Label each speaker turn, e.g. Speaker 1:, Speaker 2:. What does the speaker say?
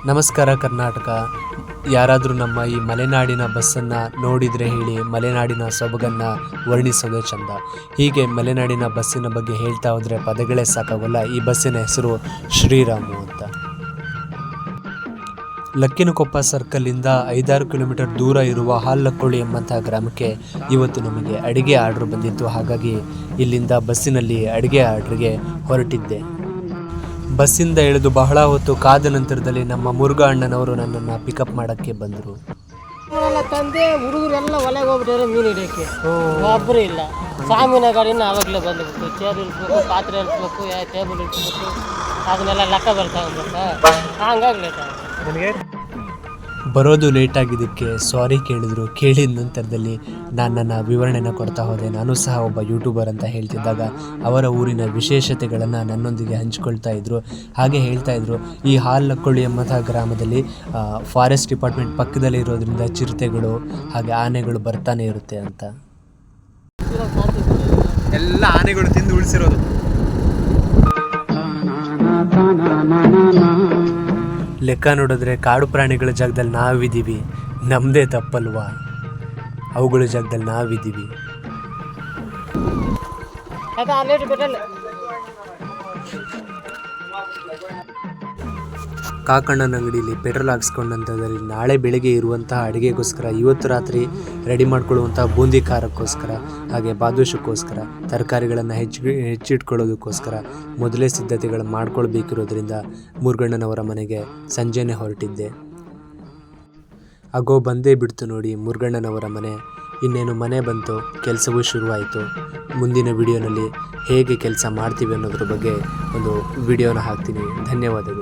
Speaker 1: ನಮಸ್ಕಾರ ಕರ್ನಾಟಕ. ಯಾರಾದರೂ ನಮ್ಮ ಈ ಮಲೆನಾಡಿನ ಬಸ್ಸನ್ನು ನೋಡಿದರೆ ಹೇಳಿ, ಮಲೆನಾಡಿನ ಸೊಬಗನ್ನು ವರ್ಣಿಸೋದೇ ಚಂದ. ಹೀಗೆ ಮಲೆನಾಡಿನ ಬಸ್ಸಿನ ಬಗ್ಗೆ ಹೇಳ್ತಾ ಹೋದರೆ ಪದಗಳೇ ಸಾಕಾಗಲ್ಲ. ಈ ಬಸ್ಸಿನ ಹೆಸರು ಶ್ರೀರಾಮು ಅಂತ. ಲಕ್ಕಿನಕೊಪ್ಪ ಸರ್ಕಲ್ಲಿಂದ 5-6 ಕಿಲೋಮೀಟರ್ ದೂರ ಇರುವ ಹಾಲ್ಲಕ್ಕೋಳಿ ಎಂಬಂತಹ ಗ್ರಾಮಕ್ಕೆ ಇವತ್ತು ನಮಗೆ ಅಡುಗೆ ಆರ್ಡ್ರ್ ಬಂದಿತ್ತು. ಹಾಗಾಗಿ ಇಲ್ಲಿಂದ ಬಸ್ಸಿನಲ್ಲಿ ಅಡುಗೆ ಆರ್ಡ್ರಿಗೆ ಹೊರಟಿದ್ದೆ. ಬಸ್ಸಿಂದ ಇಳಿದು ಬಹಳ ಹೊತ್ತು ಕಾದ ನಂತರದಲ್ಲಿ ನಮ್ಮ ಮುರುಘಾ ಅಣ್ಣನವರು ನನ್ನನ್ನು ಪಿಕಪ್ ಮಾಡೋಕ್ಕೆ ಬಂದರು.
Speaker 2: ತಂದೆ ಹುಡುಗರೆಲ್ಲ ಒಲೆಗೆ ಹೋಗ್ಬಿಟ್ಟಾರೆ ಮೀನು ಹಿಡಿಯೋಕ್ಕೆ. ಒಬ್ಬರು ಇಲ್ಲ. ಸಾಮಿನ ಗಾಡಿನ ಆವಾಗಲೇ ಬಂದ್ಬಿಟ್ಟು ಚೇರ್ ಇಳಿಸ್ಬೇಕು, ಪಾತ್ರೆ ಇಳಿಸ್ಬೇಕು, ಟೇಬಲ್ ಇಳಿಸ್ಬೇಕು, ಅದನ್ನೆಲ್ಲ ಲೆಕ್ಕ ಬರ್ತಾಗಬೇಕಾ, ಹಂಗಾಗಿ ಲೇಟ್ ಆಗುತ್ತೆ.
Speaker 1: ಬರೋದು ಲೇಟಾಗಿದ್ದಕ್ಕೆ ಸಾರಿ ಕೇಳಿದ್ರು. ಕೇಳಿದ ನಂತರದಲ್ಲಿ ನಾನು ನನ್ನ ವಿವರಣೆನ ಕೊಡ್ತಾ ಹೋದೆ. ನಾನು ಸಹ ಒಬ್ಬ ಯೂಟ್ಯೂಬರ್ ಅಂತ ಹೇಳ್ತಿದ್ದಾಗ ಅವರ ಊರಿನ ವಿಶೇಷತೆಗಳನ್ನು ನನ್ನೊಂದಿಗೆ ಹಂಚ್ಕೊಳ್ತಾ ಇದ್ದರು. ಹಾಗೆ ಹೇಳ್ತಾ ಇದ್ದರು, ಈ ಹಾಲ್ಲಕ್ಕೋಳಿ ಎಂಬಂತಹ ಗ್ರಾಮದಲ್ಲಿ ಫಾರೆಸ್ಟ್ ಡಿಪಾರ್ಟ್ಮೆಂಟ್ ಪಕ್ಕದಲ್ಲಿ ಇರೋದ್ರಿಂದ ಚಿರತೆಗಳು ಹಾಗೆ ಆನೆಗಳು ಬರ್ತಾನೆ ಇರುತ್ತೆ ಅಂತ.
Speaker 3: ಎಲ್ಲ ಆನೆಗಳು ತಿಂದು ಉಳಿಸಿರೋದು.
Speaker 1: ಲೆಕ್ಕ ನೋಡಿದ್ರೆ ಕಾಡು ಪ್ರಾಣಿಗಳ ಜಾಗದಲ್ಲಿ ನಾವಿದ್ದೀವಿ, ನಮ್ಮದೇ ತಪ್ಪಲ್ವಾ? ಅವುಗಳ ಜಾಗದಲ್ಲಿ ನಾವಿದ್ದೀವಿ. ಕಾಕಣ್ಣನ ಅಂಗಡಿಯಲ್ಲಿ ಪೆಟ್ರೋಲ್ ಹಾಕ್ಸ್ಕೊಂಡಂಥದ್ರಲ್ಲಿ ನಾಳೆ ಬೆಳಗ್ಗೆ ಇರುವಂತಹ ಅಡುಗೆಗೋಸ್ಕರ, ಇವತ್ತು ರಾತ್ರಿ ರೆಡಿ ಮಾಡ್ಕೊಳ್ಳುವಂಥ ಬೂಂದಿ ಖಾರಕ್ಕೋಸ್ಕರ, ಹಾಗೆ ಬಾದುಷಕ್ಕೋಸ್ಕರ, ತರಕಾರಿಗಳನ್ನು ಹೆಚ್ಚಿಟ್ಕೊಳ್ಳೋದಕ್ಕೋಸ್ಕರ ಮೊದಲೇ ಸಿದ್ಧತೆಗಳು ಮಾಡ್ಕೊಳ್ಬೇಕಿರೋದ್ರಿಂದ ಮುರುಗಣ್ಣನವರ ಮನೆಗೆ ಸಂಜೆನೇ ಹೊರಟಿದ್ದೆ. ಆಗೋ ಬಂದೇ ಬಿಡ್ತು ನೋಡಿ ಮುರುಗಣ್ಣನವರ ಮನೆ. ಇನ್ನೇನು ಮನೆ ಬಂತು, ಕೆಲಸವೂ ಶುರುವಾಯಿತು. ಮುಂದಿನ ವಿಡಿಯೋನಲ್ಲಿ ಹೇಗೆ ಕೆಲಸ ಮಾಡ್ತೀವಿ ಅನ್ನೋದ್ರ ಬಗ್ಗೆ ಒಂದು ವಿಡಿಯೋನ ಹಾಕ್ತೀನಿ. ಧನ್ಯವಾದಗಳು.